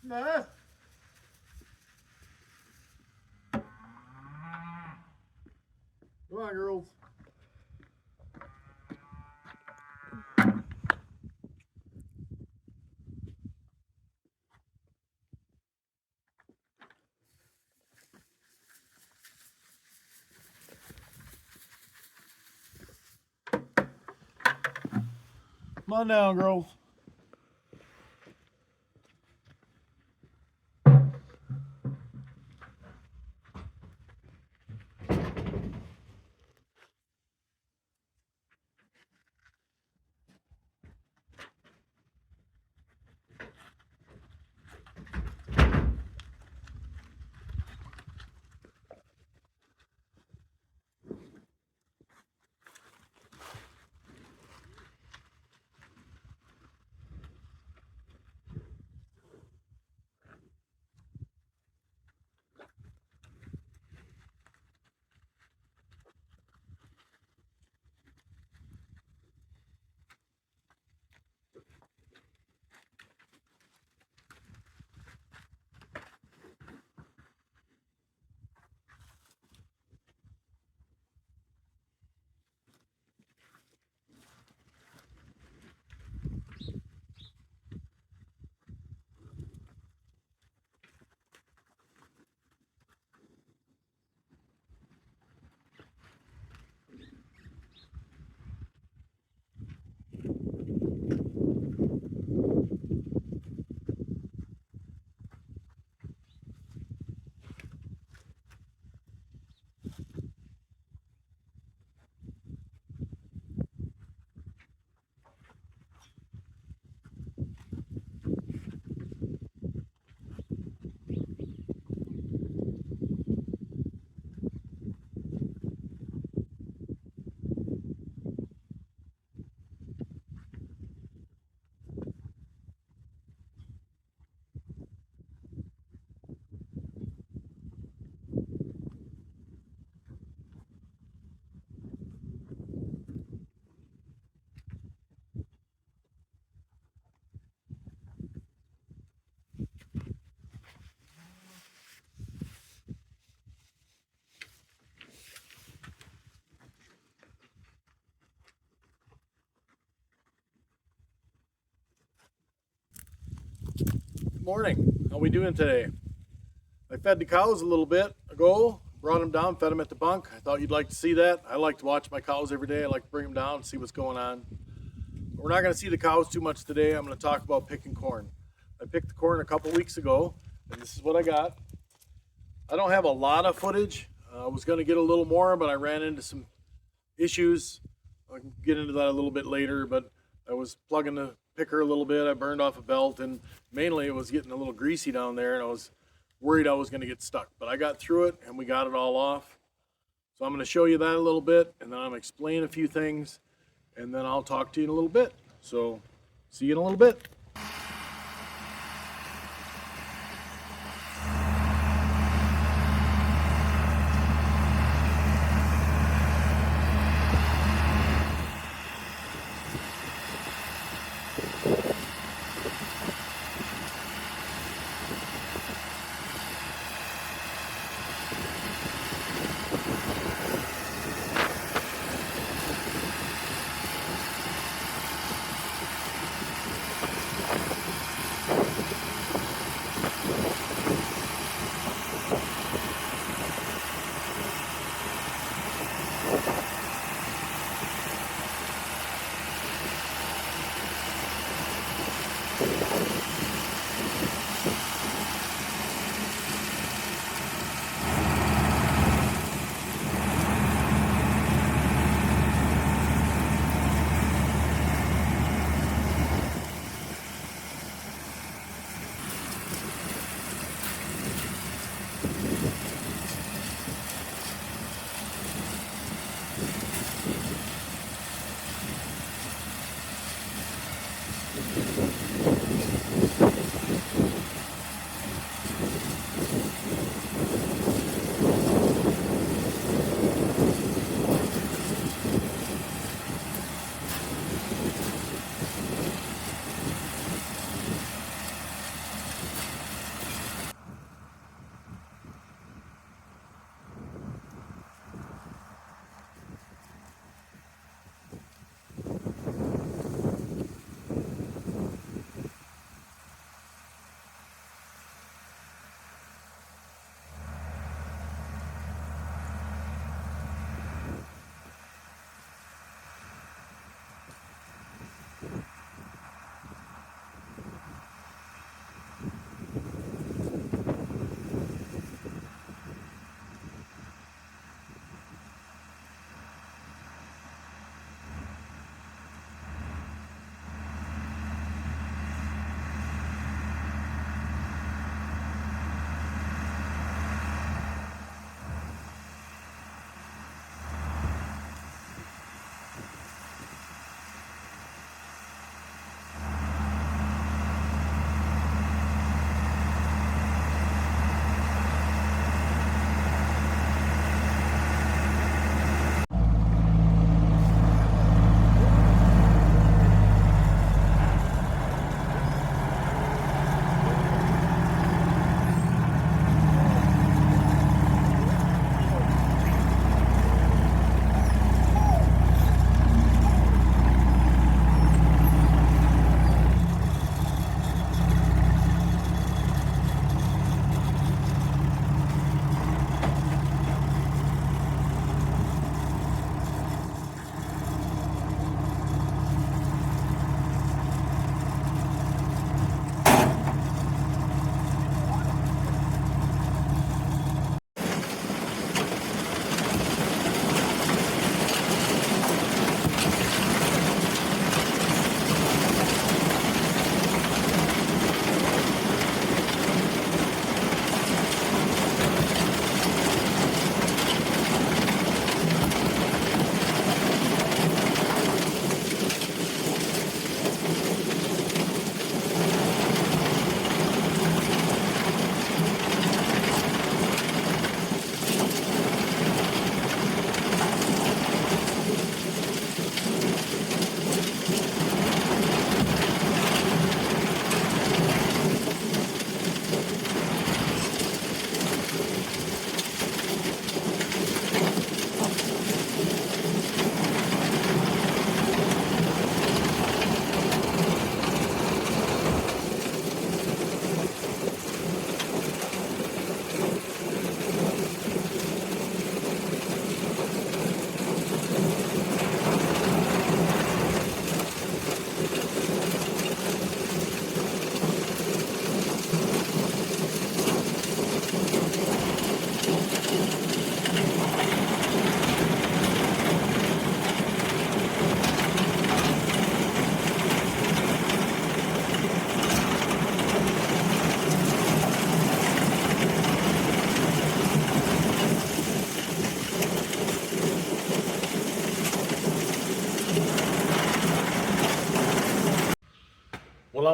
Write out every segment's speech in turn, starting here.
Nah. Come on, girls. Come on down, girls. Morning. How we doing today? I fed the cows a little bit ago, brought them down, fed them at the bunk. I thought you'd like to see that. I like to watch my cows every day. I like to bring them down and see what's going on. We're not going to see the cows too much today. I'm going to talk about picking corn. I picked the corn a couple weeks ago, and this is what I got. I don't have a lot of footage. I was going to get a little more, but I ran into some issues. I can get into that a little bit later, but I was plugging the picker a little bit. I burned off a belt, and mainly it was getting a little greasy down there, and I was worried I was going to get stuck. But I got through it, and we got it all off. So I'm going to show you that a little bit, and then I'm going to explain a few things, and then I'll talk to you in a little bit. So see you in a little bit.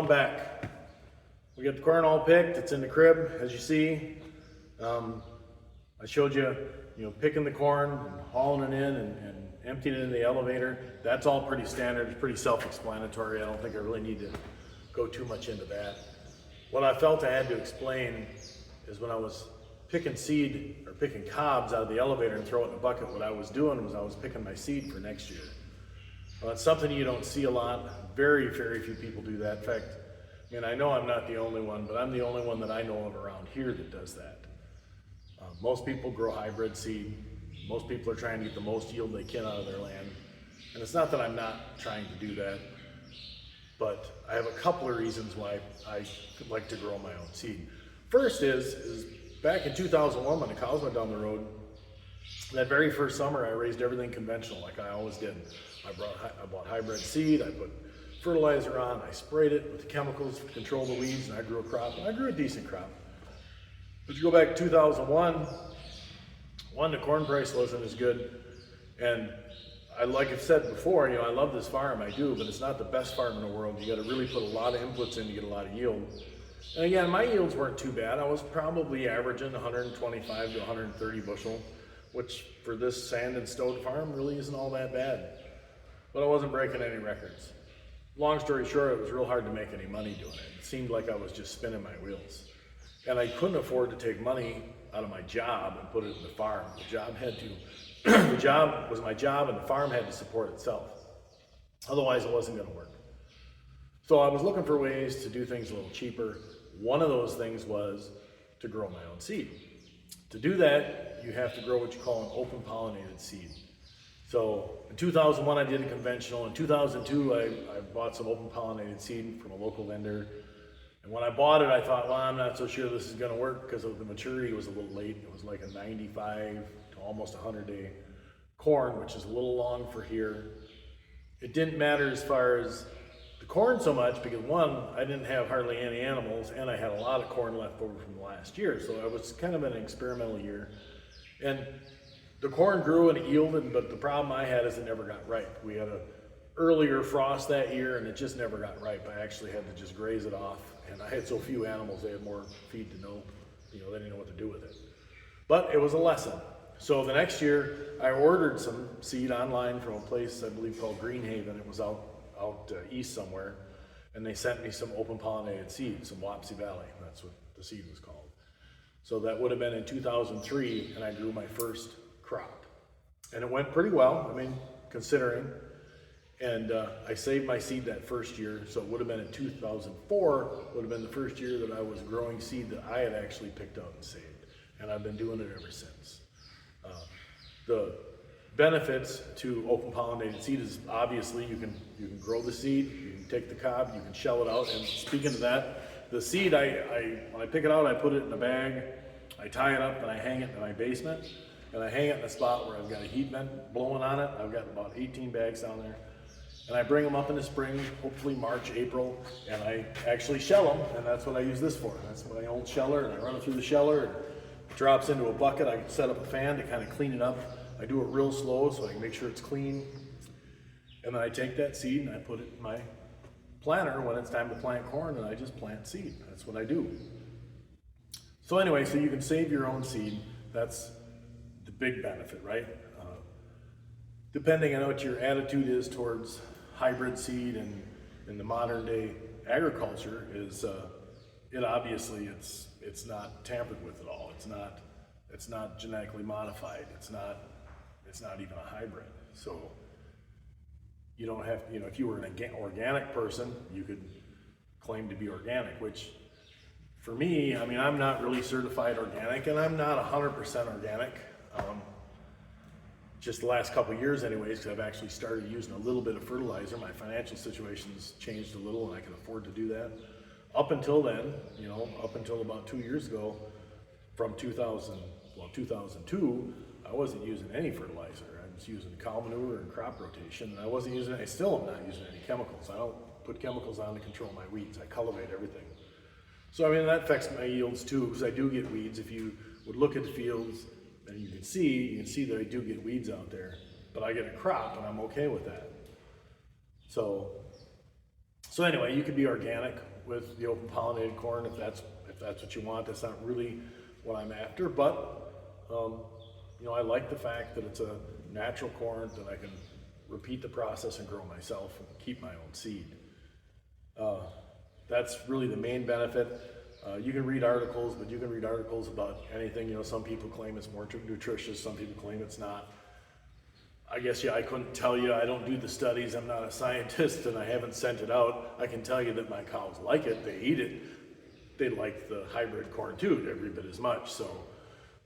I'm back. We got the corn all picked. It's in the crib, as you see. I showed you, picking the corn and hauling it in and emptying it in the elevator. That's all pretty standard. It's pretty self-explanatory. I don't think I really need to go too much into that. What I felt I had to explain is when I was picking seed or picking cobs out of the elevator and throwing it in a bucket, what I was doing was I was picking my seed for next year. Well, it's something you don't see a lot. Very, very few people do that. In fact, I know I'm not the only one, but I'm the only one that I know of around here that does that. Most people grow hybrid seed. Most people are trying to get the most yield they can out of their land. And it's not that I'm not trying to do that, but I have a couple of reasons why I like to grow my own seed. First is back in 2001 when the cows went down the road, that very first summer I raised everything conventional like I always did. I bought hybrid seed, I put fertilizer on, I sprayed it with the chemicals to control the weeds, and I grew a crop, and I grew a decent crop. But you go back to 2001, the corn price wasn't as good, and like I've said before, I love this farm, I do, but it's not the best farm in the world. You got to really put a lot of inputs in to get a lot of yield. And again, my yields weren't too bad. I was probably averaging 125 to 130 bushel, which for this sand and stone farm really isn't all that bad. But I wasn't breaking any records. Long story short, it was real hard to make any money doing it. It seemed like I was just spinning my wheels. And I couldn't afford to take money out of my job and put it in the farm. The job had to, the job was my job and the farm had to support itself. Otherwise it wasn't gonna work. So I was looking for ways to do things a little cheaper. One of those things was to grow my own seed. To do that, you have to grow what you call an open pollinated seed. So in 2001, I did a conventional. In 2002, I bought some open pollinated seed from a local vendor. And when I bought it, I thought, well, I'm not so sure this is gonna work because the maturity was a little late. It was like a 95 to almost 100-day corn, which is a little long for here. It didn't matter as far as the corn so much because one, I didn't have hardly any animals and I had a lot of corn left over from last year. So it was kind of an experimental year. And the corn grew and it yielded, but the problem I had is it never got ripe. We had an earlier frost that year and it just never got ripe. I actually had to just graze it off. And I had so few animals, they had more feed to know, they didn't know what to do with it. But it was a lesson. So the next year, I ordered some seed online from a place I believe called Greenhaven. It was out east somewhere. And they sent me some open pollinated seed, some Wapsie Valley. That's what the seed was called. So that would have been in 2003, and I grew my first crop. And it went pretty well, considering. And I saved my seed that first year, so it would have been in 2004, would have been the first year that I was growing seed that I had actually picked out and saved. And I've been doing it ever since. The benefits to open pollinated seed is obviously you can grow the seed, you can take the cob, you can shell it out. And speaking of that, the seed, when I pick it out, I put it in a bag, I tie it up, and I hang it in my basement. And I hang it in a spot where I've got a heat vent blowing on it. I've got about 18 bags down there. And I bring them up in the spring, hopefully March, April, and I actually shell them, and that's what I use this for. That's my old sheller, and I run it through the sheller, and it drops into a bucket. I set up a fan to kind of clean it up. I do it real slow so I can make sure it's clean. And then I take that seed and I put it in my planter when it's time to plant corn, and I just plant seed. That's what I do. So anyway, so you can save your own seed. That's the big benefit, right? Depending on what your attitude is towards hybrid seed and in the modern day agriculture is it's not tampered with at all. It's not genetically modified. It's not even a hybrid. So you don't have, if you were an organic person, you could claim to be organic, which for me, I'm not really certified organic, and I'm not 100% organic. Just the last couple of years anyways, because I've actually started using a little bit of fertilizer. My financial situation's changed a little and I can afford to do that. Up until then, up until about 2 years ago, from 2002, I wasn't using any fertilizer. I was using cow manure and crop rotation, and I still am not using any chemicals. I don't put chemicals on to control my weeds. I cultivate everything. So that affects my yields too, because I do get weeds. If you would look at the fields, and you can see that I do get weeds out there, but I get a crop and I'm okay with that. So So anyway, you could be organic with the open pollinated corn if that's what you want. That's not really what I'm after, but I like the fact that it's a natural corn that I can repeat the process and grow myself and keep my own seed. That's really the main benefit. You can read articles, but you can read articles about anything. Some people claim it's more nutritious, some people claim it's not. I guess, I couldn't tell you. I don't do the studies. I'm not a scientist and I haven't sent it out. I can tell you that my cows like it. They eat it. They like the hybrid corn too, every bit as much.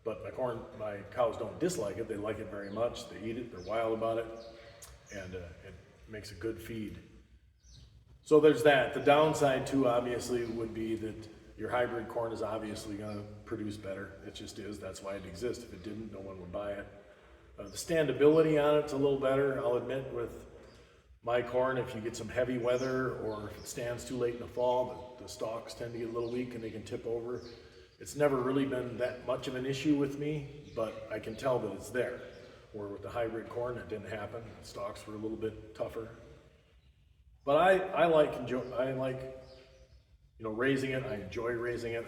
But my cows don't dislike it. They like it very much. They eat it. They're wild about it. And it makes a good feed. So there's that. The downside too, obviously, would be that your hybrid corn is obviously going to produce better. It just is. That's why it exists. If it didn't, no one would buy it. The standability on it's a little better, I'll admit, with my corn. If you get some heavy weather or if it stands too late in the fall, the stalks tend to get a little weak and they can tip over. It's never really been that much of an issue with me, but I can tell that it's there. Where with the hybrid corn, that didn't happen. The stalks were a little bit tougher. But I like raising it. I enjoy raising it.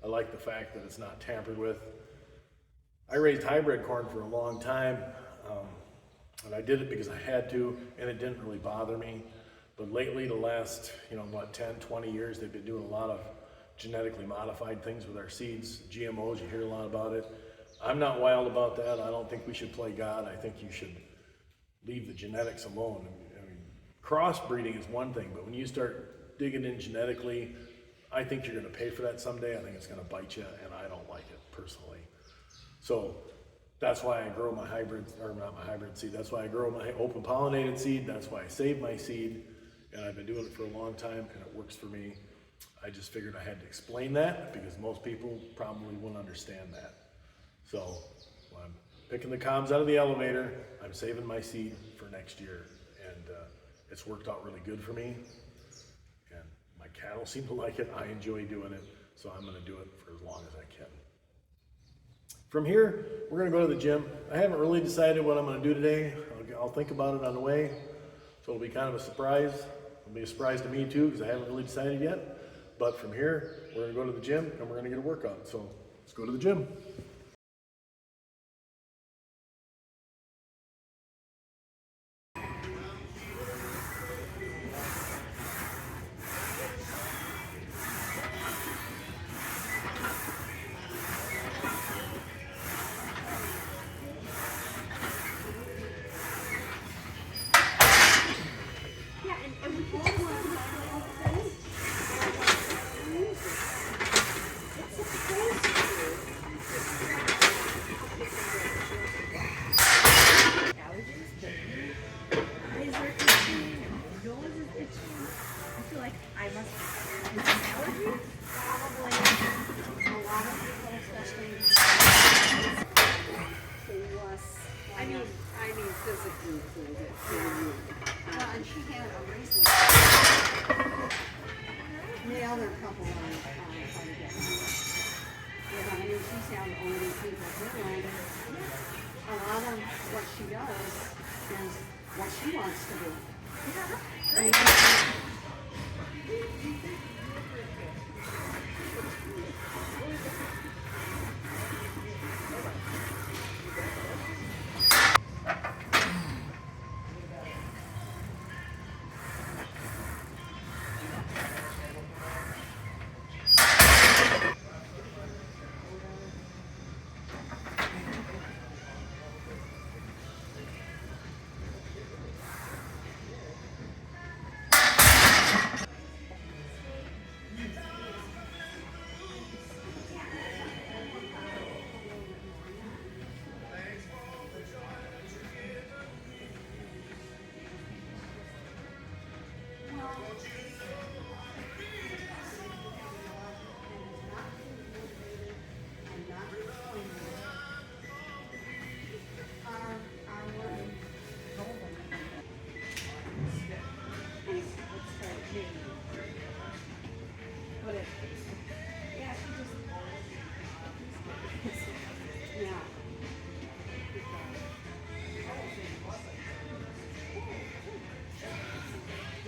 I like the fact that it's not tampered with. I raised hybrid corn for a long time, and I did it because I had to, and it didn't really bother me. But lately, the last, 10, 20 years, they've been doing a lot of genetically modified things with our seeds, GMOs, you hear a lot about it. I'm not wild about that. I don't think we should play God. I think you should leave the genetics alone. Crossbreeding is one thing, but when you start digging in genetically, I think you're gonna pay for that someday. I think it's gonna bite you, and I don't like it personally. So that's why I grow my seed. That's why I grow my open pollinated seed. That's why I save my seed. And I've been doing it for a long time and it works for me. I just figured I had to explain that because most people probably wouldn't understand that. So when I'm picking the cobs out of the elevator, I'm saving my seed for next year. And it's worked out really good for me. And my cattle seem to like it. I enjoy doing it. So I'm gonna do it for as long as I can. From here, we're gonna go to the gym. I haven't really decided what I'm gonna do today. I'll think about it on the way. So it'll be kind of a surprise. It'll be a surprise to me too, because I haven't really decided yet. But from here, we're gonna go to the gym and we're gonna get a workout. So let's go to the gym. physically pulled it for you. Well, and she had a reason. The other couple are trying to get me. Yeah, I mean, she's had older people doing. A lot of what she does is what she wants to do. Yeah,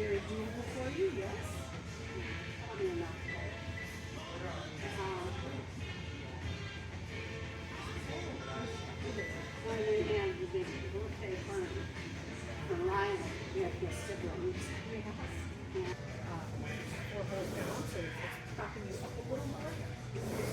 very doable for you, yes. Probably enough. Well, we had the big birthday party for Ryan. We have his siblings. Yes. 4 whole pounds, so it's costing you a couple little more.